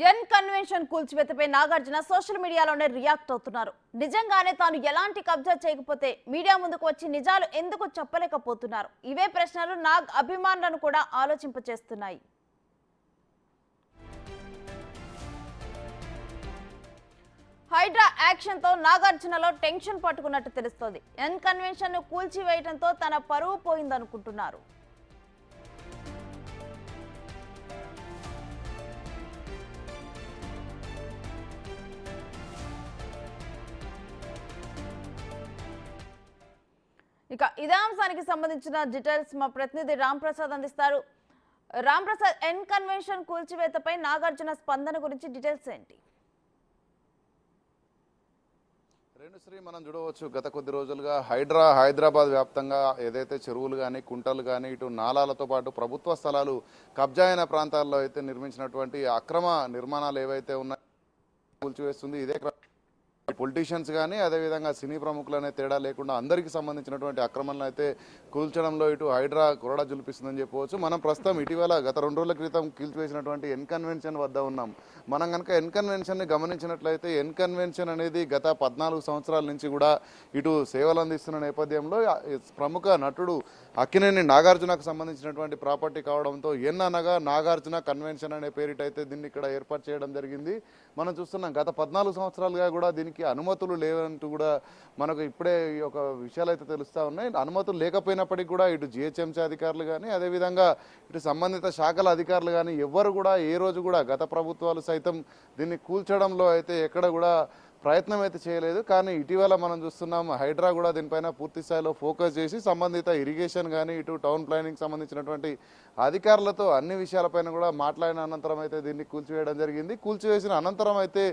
ఎన్ convention కూల్చివేతపై Nagarjuna social మీడియాలోనే react అవుతున్నారు. నిజంగానే తాను ఎలాంటి కబ్జా చేయకపోతే మీడియా ముందుకు వచ్చి నిజాలు ఎందుకు చెప్పలేకపోతున్నారు? ఇవే ప్రశ్నలు నాగ్ అభిమానులను కూడా ఆలోచింపచేస్తున్నాయి. హైడ్రా యాక్షన్ తో నాగార్జునలో టెన్షన్ పట్టుకున్నట్టు తెలుస్తోంది. ఎన్ కన్వెన్షన్ ను కూల్చివేయడంతో తన పరువు పోయిందనుకుంటున్నారు. ఇక ఇదే అంశానికి సంబంధించిన డీటెయిల్స్ మా ప్రతినిధి రామ్ ప్రసాద్ అందిస్తారు. రామ్ ప్రసాద్, ఎన్ కన్వెన్షన్ కూల్చివేతపై నాగార్జున స్పందన గురించి డీటెయిల్స్ ఏంటి? రేణుశ్రీ, మనం చూడవచ్చు గత కొద్ది రోజులుగా హైదరాబాద్ వ్యాప్తంగా ఏదైతే చెరువులు కానీ కుంటలు కానీ ఇటు నాలాలతో పాటు ప్రభుత్వ స్థలాలు కబ్జా అయిన ప్రాంతాల్లో అయితే నిర్మించినటువంటి అక్రమ నిర్మాణాలు ఏవైతే ఉన్నాయో కూల్చివేస్తుంది. ఇదే పొలిటీషియన్స్ కానీ అదేవిధంగా సినీ ప్రముఖులనే తేడా లేకుండా అందరికీ సంబంధించినటువంటి అక్రమాలను అయితే కూల్చడంలో ఇటు హైడ్రా కొరడా జులిపిస్తుందని చెప్పవచ్చు. మనం ప్రస్తుతం ఇటీవల గత 2 రోజుల క్రితం కూల్చివేసినటువంటి ఎన్ కన్వెన్షన్ వద్ద ఉన్నాం. మనం కనుక ఎన్ కన్వెన్షన్ని గమనించినట్లయితే ఎన్ కన్వెన్షన్ అనేది గత 14 సంవత్సరాల నుంచి కూడా ఇటు సేవలు అందిస్తున్న నేపథ్యంలో ప్రముఖ నటుడు అక్కినేని నాగార్జునకు సంబంధించినటువంటి ప్రాపర్టీ కావడంతో ఎన్ అనగా నాగార్జున కన్వెన్షన్ అనే పేరిటైతే దీన్ని ఇక్కడ ఏర్పాటు చేయడం జరిగింది. మనం చూస్తున్నాం గత 14 సంవత్సరాలుగా కూడా దీనికి అనుమతులు లేవంటూ కూడా మనకు ఇప్పుడే ఒక విషయాలు అయితే తెలుస్తూ ఉన్నాయి. అనుమతులు లేకపోయినప్పటికీ కూడా ఇటు జిహెచ్ఎంసీ అధికారులు కానీ అదేవిధంగా ఇటు సంబంధిత శాఖల అధికారులు కానీ ఎవ్వరు కూడా ఏ రోజు కూడా గత ప్రభుత్వాలు సైతం దీన్ని కూల్చడంలో అయితే ఎక్కడ కూడా ప్రయత్నం అయితే చేయలేదు. కానీ ఇటీవల మనం చూస్తున్నాం హైడ్రా కూడా దీనిపైన పూర్తి స్థాయిలో ఫోకస్ చేసి సంబంధిత ఇరిగేషన్ కానీ ఇటు టౌన్ ప్లానింగ్ సంబంధించినటువంటి అధికారులతో అన్ని విషయాలపైన కూడా మాట్లాడిన అనంతరం అయితే దీన్ని కూల్చివేయడం జరిగింది. కూల్చివేసిన అనంతరం అయితే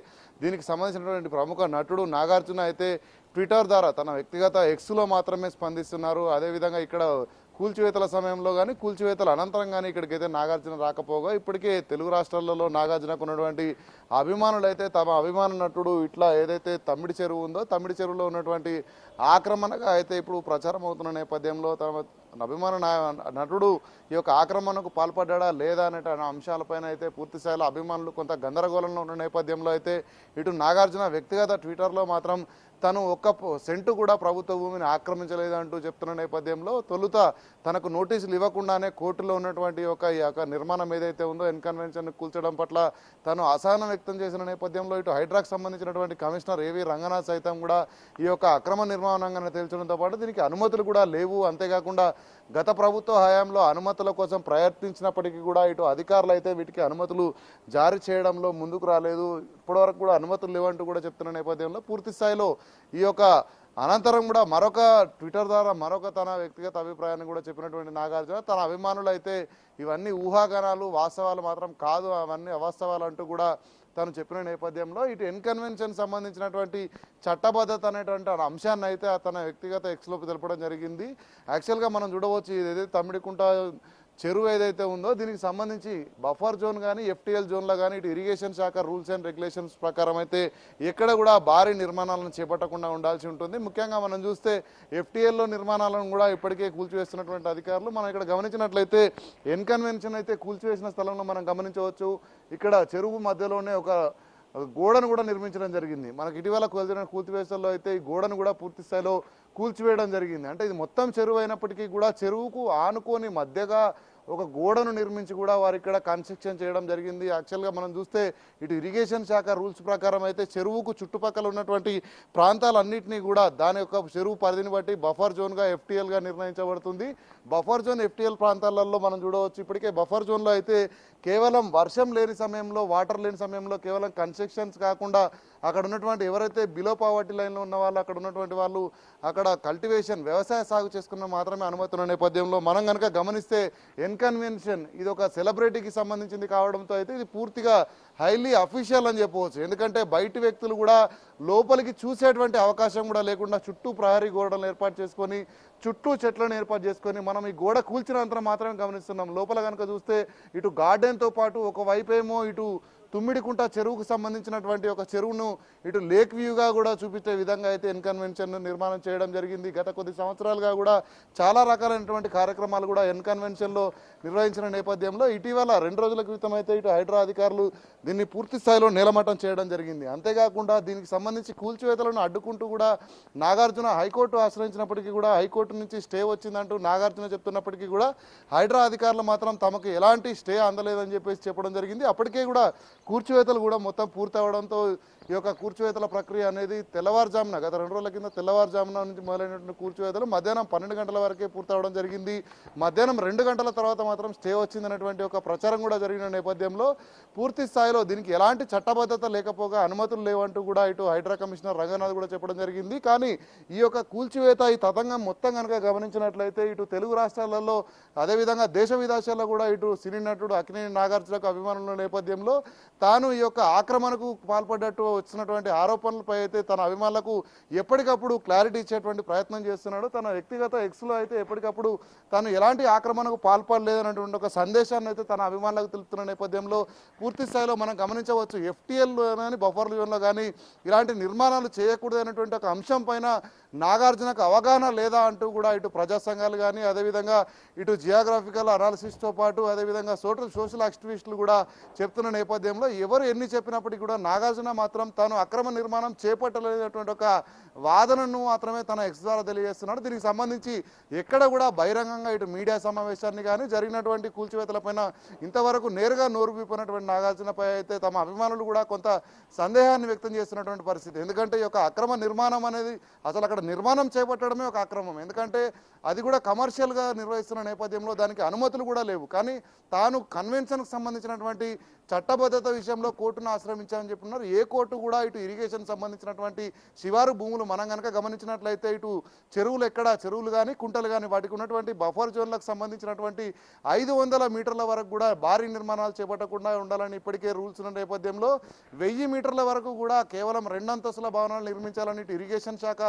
దీనికి సంబంధించినటువంటి ప్రముఖ నటుడు నాగార్జున అయితే ట్విట్టర్ ద్వారా తన వ్యక్తిగత ఎక్స్లో మాత్రమే స్పందిస్తున్నారు. అదేవిధంగా ఇక్కడ కూల్చివేతల సమయంలో కానీ కూల్చివేతల అనంతరం కానీ ఇక్కడికైతే నాగార్జున రాకపోగా ఇప్పటికే తెలుగు రాష్ట్రాలలో నాగార్జునకు ఉన్నటువంటి అభిమానులు అయితే తమ అభిమాన నటుడు ఇట్లా ఏదైతే తమ్మిడి చెరువు ఉందో తమ్మిడి చెరువులో ఉన్నటువంటి ఆక్రమణగా అయితే ఇప్పుడు ప్రచారం అవుతున్న నేపథ్యంలో తమ అభిమాన నటుడు ఈ యొక్క ఆక్రమణకు పాల్పడ్డా లేదా అనే అంశాలపైన అయితే పూర్తి స్థాయిలో అభిమానులు కొంత గందరగోళంలో ఉన్న నేపథ్యంలో అయితే ఇటు నాగార్జున వ్యక్తిగత ట్విట్టర్లో మాత్రం తను ఒక్క సెంటు కూడా ప్రభుత్వ భూమిని ఆక్రమించలేదంటూ చెప్తున్న నేపథ్యంలో తొలుత తనకు నోటీసులు ఇవ్వకుండానే కోర్టులో ఉన్నటువంటి ఈ యొక్క నిర్మాణం ఏదైతే ఉందో ఎన్ కన్వెన్షన్ కూల్చడం పట్ల తను అసహనం వ్యక్తం చేసిన నేపథ్యంలో ఇటు హైడ్రాకు సంబంధించినటువంటి కమిషనర్ ఏవి రంగనాథ్ సైతం కూడా ఈ యొక్క అక్రమ నిర్మాణంగా తేల్చడంతో పాటు దీనికి అనుమతులు కూడా లేవు, అంతేకాకుండా గత ప్రభుత్వ హయాంలో అనుమతుల కోసం ప్రయత్నించినప్పటికీ కూడా ఇటు అధికారులు అయితే వీటికి అనుమతులు జారీ చేయడంలో ముందుకు రాలేదు, ఇప్పటివరకు కూడా అనుమతులు లేవంటూ కూడా చెప్తున్న నేపథ్యంలో పూర్తి స్థాయిలో ఈ యొక్క అనంతరం కూడా మరొక ట్విట్టర్ ద్వారా మరొక తన వ్యక్తిగత అభిప్రాయాన్ని కూడా చెప్పినటువంటి నాగార్జున తన అభిమానులు అయితే ఇవన్నీ ఊహాగానాలు వాస్తవాలు మాత్రం కాదు, అవన్నీ అవాస్తవాలు అంటూ కూడా తను చెప్పిన నేపథ్యంలో ఇటు ఎన్ కన్వెన్షన్ సంబంధించినటువంటి చట్టబద్ధత అనేటువంటి అంశాన్ని అయితే తన వ్యక్తిగత ఎక్స్లోకి తెలపడం జరిగింది. యాక్చువల్గా మనం చూడవచ్చు ఏదైతే తమ్మిడికుంట చెరువు ఏదైతే ఉందో దీనికి సంబంధించి బఫర్ జోన్ కానీ ఎఫ్టీఎల్ జోన్లో కానీ ఇటు ఇరిగేషన్ శాఖ రూల్స్ అండ్ రెగ్యులేషన్స్ ప్రకారం అయితే ఎక్కడ కూడా భారీ నిర్మాణాలను చేపట్టకుండా ఉండాల్సి ఉంటుంది. ముఖ్యంగా మనం చూస్తే ఎఫ్టీఎల్లో నిర్మాణాలను కూడా ఇప్పటికే కూల్చివేస్తున్నటువంటి అధికారులు మనం ఇక్కడ గమనించినట్లయితే ఎన్ కన్వెన్షన్ అయితే కూల్చివేసిన స్థలంలో మనం గమనించవచ్చు ఇక్కడ చెరువు మధ్యలోనే ఒక గోడను కూడా నిర్మించడం జరిగింది. మనకి ఇటీవల కూల్చివేతల్లో అయితే ఈ గోడను కూడా పూర్తి స్థాయిలో కూల్చివేయడం జరిగింది. అంటే ఇది మొత్తం చెరువు అయినప్పటికీ కూడా చెరువుకు ఆనుకొని మధ్యగా ఒక గోడను నిర్మించి కూడా వారు ఇక్కడ కన్స్ట్రక్షన్ చేయడం జరిగింది. యాక్చువల్గా మనం చూస్తే ఇటు ఇరిగేషన్ శాఖ రూల్స్ ప్రకారం అయితే చెరువుకు చుట్టుపక్కల ఉన్నటువంటి ప్రాంతాలన్నింటినీ కూడా దాని యొక్క చెరువు పరిధిని బట్టి బఫర్ జోన్గా ఎఫ్టీఎల్గా నిర్ణయించబడుతుంది. బఫర్ జోన్ ఎఫ్టీఎల్ ప్రాంతాలలో మనం చూడవచ్చు ఇప్పటికే బఫర్ జోన్లో అయితే కేవలం వర్షం లేని సమయంలో వాటర్ లేని సమయంలో కేవలం కన్స్ట్రక్షన్స్ కాకుండా అక్కడ ఉన్నటువంటి ఎవరైతే బిలో పావర్టీ లైన్లో ఉన్న వాళ్ళు అక్కడ ఉన్నటువంటి వాళ్ళు అక్కడ కల్టివేషన్ వ్యవసాయ సాగు చేసుకున్న మాత్రమే అనుమతి ఉన్న నేపథ్యంలో మనం కనుక గమనిస్తే ఎన్ కన్వెన్షన్ ఇది ఒక సెలబ్రిటీకి సంబంధించింది కావడంతో అయితే ఇది పూర్తిగా హైలీ అఫీషియల్ అని చెప్పవచ్చు. ఎందుకంటే బయటి వ్యక్తులు కూడా లోపలికి చూసేటువంటి అవకాశం కూడా లేకుండా చుట్టూ ప్రహరీ గోడలను ఏర్పాటు చేసుకొని చుట్టూ చెట్లను ఏర్పాటు చేసుకొని మనం ఈ గోడ కూల్చినంతరం మాత్రమే గమనిస్తున్నాం. లోపల కనుక చూస్తే ఇటు గార్డెన్తో పాటు ఒకవైపు ఏమో ఇటు తుమ్మిడికుంట చెరువుకు సంబంధించినటువంటి ఒక చెరువును ఇటు లేక్ వ్యూగా కూడా చూపించే విధంగా అయితే ఎన్కన్వెన్షన్ నిర్మాణం చేయడం జరిగింది. గత కొద్ది సంవత్సరాలుగా కూడా చాలా రకాలైనటువంటి కార్యక్రమాలు కూడా ఎన్కన్వెన్షన్లో నిర్వహించిన నేపథ్యంలో ఇటీవల 2 రోజుల క్రితం అయితే ఇటు హైడ్రా అధికారులు దీన్ని పూర్తి స్థాయిలో నేలమట్టం చేయడం జరిగింది. అంతేకాకుండా దీనికి సంబంధించి కూల్చివేతలను అడ్డుకుంటూ కూడా నాగార్జున హైకోర్టు ఆశ్రయించినప్పటికీ కూడా హైకోర్టు నుంచి స్టే వచ్చిందంటూ నాగార్జున చెప్తున్నప్పటికీ కూడా హైడ్రా అధికారులు మాత్రం తమకు ఎలాంటి స్టే అందలేదని చెప్పేసి చెప్పడం జరిగింది. అప్పటికే కూడా కూల్చివేతలు కూడా మొత్తం పూర్తి అవడంతో ఈ యొక్క కూల్చివేతల ప్రక్రియ అనేది తెల్లవారుజామున గత 2 రోజుల కింద తెల్లవారుజామున నుంచి మొదలైనటువంటి కూల్చివేతలు మధ్యాహ్నం 12 గంటల వరకే పూర్తవడం జరిగింది. మధ్యాహ్నం 2 గంటల తర్వాత మాత్రం స్టే వచ్చిందనేటువంటి ఒక ప్రచారం కూడా జరిగిన నేపథ్యంలో పూర్తి స్థాయిలో దీనికి ఎలాంటి చట్టబద్ధత లేకపోగా అనుమతులు లేవంటూ కూడా ఇటు హైడ్రా కమిషనర్ రంగనాథ్ కూడా చెప్పడం జరిగింది. కానీ ఈ యొక్క కూల్చివేత ఈ తతంగం మొత్తం కనుక గమనించినట్లయితే ఇటు తెలుగు రాష్ట్రాలలో అదేవిధంగా దేశ విదేశాల్లో కూడా ఇటు సినీ నటుడు అక్కినేని నాగార్జునకు అభిమానుల నేపథ్యంలో తాను ఈ యొక్క ఆక్రమణకు పాల్పడ్డట్టు వచ్చినటువంటి ఆరోపణలపై అయితే తన అభిమానులకు ఎప్పటికప్పుడు క్లారిటీ ఇచ్చేటువంటి ప్రయత్నం చేస్తున్నాడు. తన వ్యక్తిగత ఎక్స్లో అయితే ఎప్పటికప్పుడు తాను ఎలాంటి ఆక్రమణకు పాల్పడలేదన్నటువంటి ఒక సందేశాన్ని అయితే తన అభిమానులకు తెలుపుతున్న నేపథ్యంలో పూర్తి స్థాయిలో మనం గమనించవచ్చు. ఎఫ్టీఎల్ కానీ బఫర్ జోన్లో కానీ ఇలాంటి నిర్మాణాలు చేయకూడదు అనేటువంటి ఒక అంశం పైన నాగార్జునకు అవగాహన లేదా అంటూ కూడా ఇటు ప్రజా సంఘాలు కానీ అదేవిధంగా ఇటు జియోగ్రాఫికల్ అనాలిసిస్తో పాటు అదేవిధంగా సోషల్ యాక్టివిస్టులు కూడా చెప్తున్న నేపథ్యంలో ఎవరు ఎన్ని చెప్పినప్పటికీ కూడా నాగార్జున మాత్రం తాను అక్రమ నిర్మాణం చేపట్టలేనటువంటి ఒక వాదనను మాత్రమే తన ఎక్స్ ద్వారా తెలియజేస్తున్నాడు. దీనికి సంబంధించి ఎక్కడ కూడా బహిరంగంగా ఇటు మీడియా సమావేశాన్ని కానీ జరిగినటువంటి కూల్చివేతలపైన ఇంతవరకు నేరుగా నోరు విప్పినటువంటి నాగార్జునపై అయితే తమ అభిమానులు కూడా కొంత సందేహాన్ని వ్యక్తం చేస్తున్నటువంటి పరిస్థితి. ఎందుకంటే ఈ యొక్క అక్రమ నిర్మాణం అనేది అసలు అక్కడ నిర్మాణం చేపట్టడమే ఒక అక్రమం. ఎందుకంటే అది కూడా కమర్షియల్గా నిర్వహిస్తున్న నేపథ్యంలో దానికి అనుమతులు కూడా లేవు. కానీ తాను కన్వెన్షన్కి సంబంధించినటువంటి చట్టబద్ధత విషయంలో కోర్టును ఆశ్రయించామని చెప్తున్నారు. ఏ కోర్టు కూడా ఇటు ఇరిగేషన్ సంబంధించినటువంటి శివారు భూములు మనం కనుక గమనించినట్లయితే ఇటు చెరువులు కానీ కుంటలు కానీ వాటికి ఉన్నటువంటి బఫర్ జోన్లకు సంబంధించినటువంటి 500 మీటర్ల వరకు కూడా భారీ నిర్మాణాలు చేపట్టకుండా ఉండాలని ఇప్పటికే రూల్స్ ఉన్న నేపథ్యంలో 1000 మీటర్ల వరకు కూడా కేవలం 2 అంతస్తుల భవనాలు నిర్మించాలని ఇటు ఇరిగేషన్ శాఖ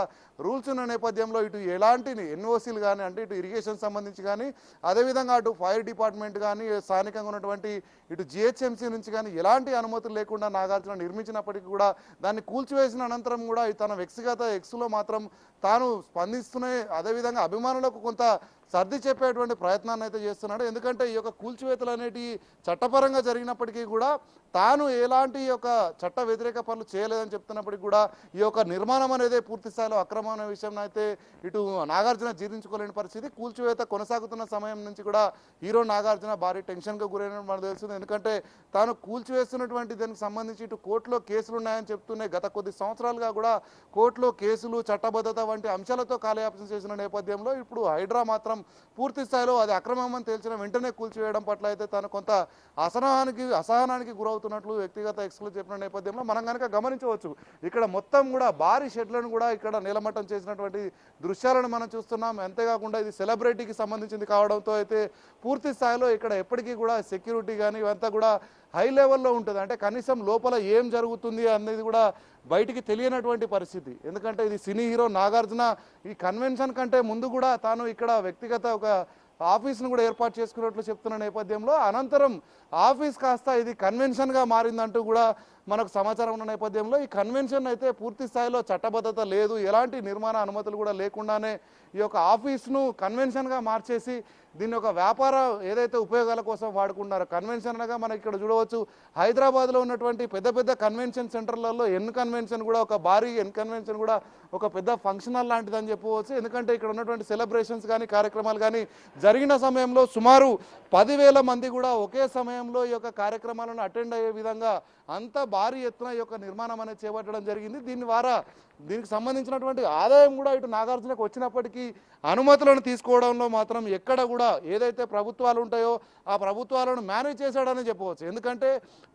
రూల్స్ ఉన్న నేపథ్యంలో ఇటు ఎలాంటి ఎన్ఓసీలు కానీ అంటే ఇటు ఇరిగేషన్ సంబంధించి కానీ అదేవిధంగా అటు ఫైర్ డిపార్ట్మెంట్ కానీ స్థానికంగా ఉన్నటువంటి ఇటు జిహెచ్ఎంసీ నుంచి కానీ ఎలాంటి అనుమతులు లేకుండా నాగార్జున నిర్మించినప్పటికీ కూడా దాన్ని కూల్చివేసిన అనంతరం కూడా తన వ్యక్తిగత ఎక్స్లో మాత్రం తాను స్పందిస్తూనే అదేవిధంగా అభిమానులకు కొంత సర్ది చెప్పేటువంటి ప్రయత్నాన్ని అయితే చేస్తున్నాడు. ఎందుకంటే ఈ యొక్క కూల్చివేతలు అనేటివి చట్టపరంగా జరిగినప్పటికీ కూడా తాను ఎలాంటి యొక్క చట్ట వ్యతిరేక పనులు చేయలేదని చెప్తున్నప్పటికీ కూడా ఈ యొక్క నిర్మాణం అనేది పూర్తి స్థాయిలో అక్రమమైన విషయం అయితే ఇటు నాగార్జున జీర్ణించుకోలేని పరిస్థితి. కూల్చివేత కొనసాగుతున్న సమయం నుంచి కూడా హీరో నాగార్జున భారీ టెన్షన్గా గురైన మనకు తెలుస్తుంది. ఎందుకంటే తాను కూల్చివేస్తున్నటువంటి దానికి సంబంధించి ఇటు కోర్టులో కేసులు ఉన్నాయని చెప్తూనే గత కొద్ది సంవత్సరాలుగా కూడా కోర్టులో కేసులు చట్టబద్ధత వంటి అంశాలతో కాలయాపన చేసిన నేపథ్యంలో ఇప్పుడు హైడ్రా మాత్రం పూర్తి స్థాయిలో అది అక్రమమని తెలిసిన వెంటనే కూల్చివేయడం పట్ల అయితే తాను కొంత అసహనానికి గురవుతున్నట్లు వ్యక్తిగత ఎక్స్లు చెప్పిన నేపథ్యంలో మనం కనుక గమనించవచ్చు. ఇక్కడ మొత్తం కూడా భారీ షెడ్లను కూడా ఇక్కడ నేలమట్టం చేసినటువంటి దృశ్యాలను మనం చూస్తున్నాం. అంతేకాకుండా ఇది సెలబ్రిటీకి సంబంధించింది కావడంతో అయితే పూర్తి స్థాయిలో ఇక్కడ ఎప్పటికీ కూడా సెక్యూరిటీ కానీ ఇవంతా కూడా హై లెవెల్లో ఉంటుంది. అంటే కనీసం లోపల ఏం జరుగుతుంది అనేది కూడా బయటికి తెలియనటువంటి పరిస్థితి. ఎందుకంటే ఇది సినీ హీరో నాగార్జున ఈ కన్వెన్షన్ కంటే ముందు కూడా తాను ఇక్కడ వ్యక్తిగత ఒక ఆఫీస్ను కూడా ఏర్పాటు చేసుకున్నట్లు చెప్తున్న నేపథ్యంలో అనంతరం ఆఫీస్ కాస్త ఇది కన్వెన్షన్గా మారిందంటూ కూడా మనకు సమాచారం ఉన్న నేపథ్యంలో ఈ కన్వెన్షన్ అయితే పూర్తి స్థాయిలో చట్టబద్ధత లేదు, ఎలాంటి నిర్మాణ అనుమతులు కూడా లేకుండానే ఈ యొక్క ఆఫీస్ను కన్వెన్షన్గా మార్చేసి దీన్ని ఒక వ్యాపార ఏదైతే ఉపయోగాల కోసం వాడుకున్నారో కన్వెన్షన్ అనగా మనకి ఇక్కడ చూడవచ్చు. హైదరాబాద్లో ఉన్నటువంటి పెద్ద పెద్ద కన్వెన్షన్ సెంటర్లలో కన్వెన్షన్ కూడా ఒక భారీ కన్వెన్షన్ కూడా ఒక పెద్ద ఫంక్షన్ హాల్ లాంటిదని చెప్పవచ్చు. ఎందుకంటే ఇక్కడ ఉన్నటువంటి సెలబ్రేషన్స్ కానీ కార్యక్రమాలు కానీ జరిగిన సమయంలో సుమారు 10,000 మంది కూడా ఒకే సమయంలో ఈ యొక్క కార్యక్రమాలను అటెండ్ అయ్యే విధంగా అంత భారీ ఎత్తున ఈ యొక్క నిర్మాణం అనేది చేపట్టడం జరిగింది. దీనికి సంబంధించినటువంటి ఆదాయం కూడా ఇటు నాగార్జునకు వచ్చినప్పటికీ అనుమతులను తీసుకోవడంలో మాత్రం ఎక్కడ కూడా ఏదైతే ప్రభుత్వాలు ఉంటాయో ఆ ప్రభుత్వాలను మేనేజ్ చేశాడని చెప్పవచ్చు. ఎందుకంటే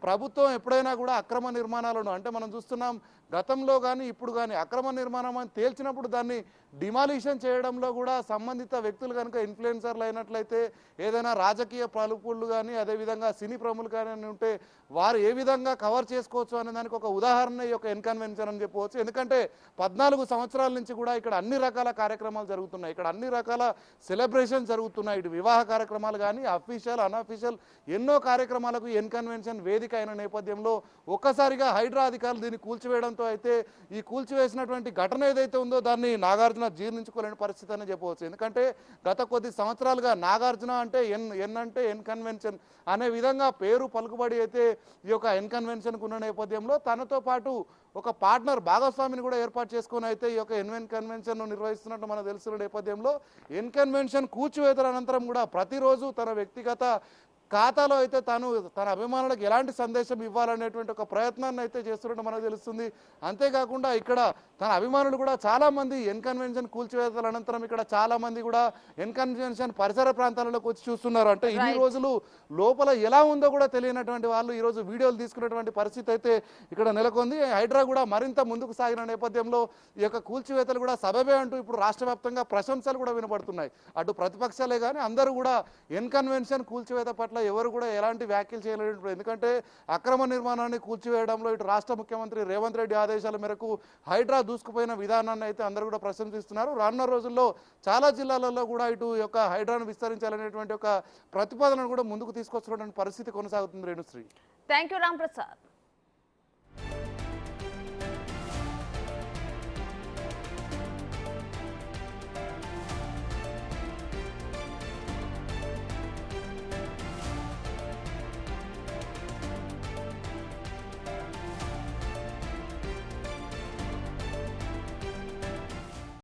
ప్రభుత్వం ఎప్పుడైనా కూడా అక్రమ నిర్మాణాలను అంటే మనం చూస్తున్నాం గతంలో కానీ ఇప్పుడు కానీ అక్రమ నిర్మాణం అని తేల్చినప్పుడు దాన్ని డిమాలిషన్ చేయడంలో కూడా సంబంధిత వ్యక్తులు కనుక ఇన్ఫ్లుయెన్సర్లు అయినట్లయితే ఏదైనా రాజకీయ ప్రముఖులు కానీ అదేవిధంగా సినీ ప్రముఖులు కానీ ఉంటే వారు ఏ విధంగా కవర్ చేసుకోవచ్చు అనే దానికి ఒక ఉదాహరణ ఈ యొక్క ఎన్కన్వెన్షన్ అని చెప్పవచ్చు. ఎందుకంటే 14 సంవత్సరాల నుంచి కూడా ఇక్కడ అన్ని రకాల కార్యక్రమాలు జరుగుతున్నాయి, ఇక్కడ అన్ని రకాల సెలబ్రేషన్ జరుగుతున్నాయి. ఇటు వివాహ కార్యక్రమాలు కానీ అఫీషియల్ అన్అఫీషియల్ ఎన్నో కార్యక్రమాలకు ఎన్కన్వెన్షన్ వేదిక అయిన నేపథ్యంలో ఒక్కసారిగా హైడ్రా అధికారులు దీన్ని కూల్చివేయడంతో అయితే ఈ కూల్చివేసినటువంటి ఘటన ఏదైతే ఉందో దాన్ని నాగార్జున జీర్ణించుకోలేని పరిస్థితి అని చెప్పవచ్చు. ఎందుకంటే గత కొద్ది సంవత్సరాలుగా నాగార్జున అంటే ఎన్ అంటే ఎన్కన్వెన్షన్ అనే విధంగా పేరు పలుకుబడి అయితే ఈ యొక్క ఎన్కన్వెన్షన్కు ఉన్న నేపథ్యంలో తనతో పాటు ఒక పార్ట్నర్ భాగస్వామిని కూడా ఏర్పాటు చేసుకొని అయితే ఈ యొక్క ఎన్కన్వెన్షన్ నిర్వహిస్తున్నట్టు మనకు తెలుస్తున్న నేపథ్యంలో ఎన్కన్వెన్షన్ కూల్చివేతల అనంతరం కూడా ప్రతిరోజు తన వ్యక్తిగత ఖాతాలో అయితే తన అభిమానులకు ఎలాంటి సందేశం ఇవ్వాలనేటువంటి ఒక ప్రయత్నాన్ని అయితే చేస్తున్నట్టు మనకు తెలుస్తుంది. అంతేకాకుండా ఇక్కడ తన అభిమానులు కూడా చాలామంది ఎన్కన్వెన్షన్ కూల్చివేతల అనంతరం ఇక్కడ చాలామంది కూడా ఎన్కన్వెన్షన్ పరిసర ప్రాంతాలలోకి వచ్చి చూస్తున్నారు. అంటే ఇన్ని రోజులు లోపల ఎలా ఉందో కూడా తెలియనటువంటి వాళ్ళు ఈరోజు వీడియోలు తీసుకున్నటువంటి పరిస్థితి అయితే ఇక్కడ నెలకొంది. హైడ్రా కూడా మరింత ముందుకు సాగిన నేపథ్యంలో ఈ యొక్క కూల్చివేతలు కూడా సబబే అంటూ ఇప్పుడు రాష్ట్ర వ్యాప్తంగా ప్రశంసలు కూడా వినపడుతున్నాయి. అటు ప్రతిపక్షాలే కానీ అందరూ కూడా ఎన్కన్వెన్షన్ కూల్చివేత పట్ల ఎవరు కూడా ఎలాంటి వ్యాఖ్యలు చేయలేరు. ఎందుకంటే అక్రమ నిర్మాణాన్ని కూల్చివేయడంలో ఇటు రాష్ట్ర ముఖ్యమంత్రి రేవంత్ రెడ్డి ఆదేశాల మేరకు హైడ్రా దూసుకుపోయిన విధానాన్ని అయితే అందరూ కూడా ప్రశంసిస్తున్నారు. రానున్న రోజుల్లో చాలా జిల్లాలలో కూడా ఇటు యొక్క హైడ్రాను విస్తరించాలనేటువంటి ఒక ప్రతిపాదనను కూడా ముందుకు తీసుకొస్తున్నటువంటి పరిస్థితి కొనసాగుతుంది. Renusri, thank you Ram Prasad.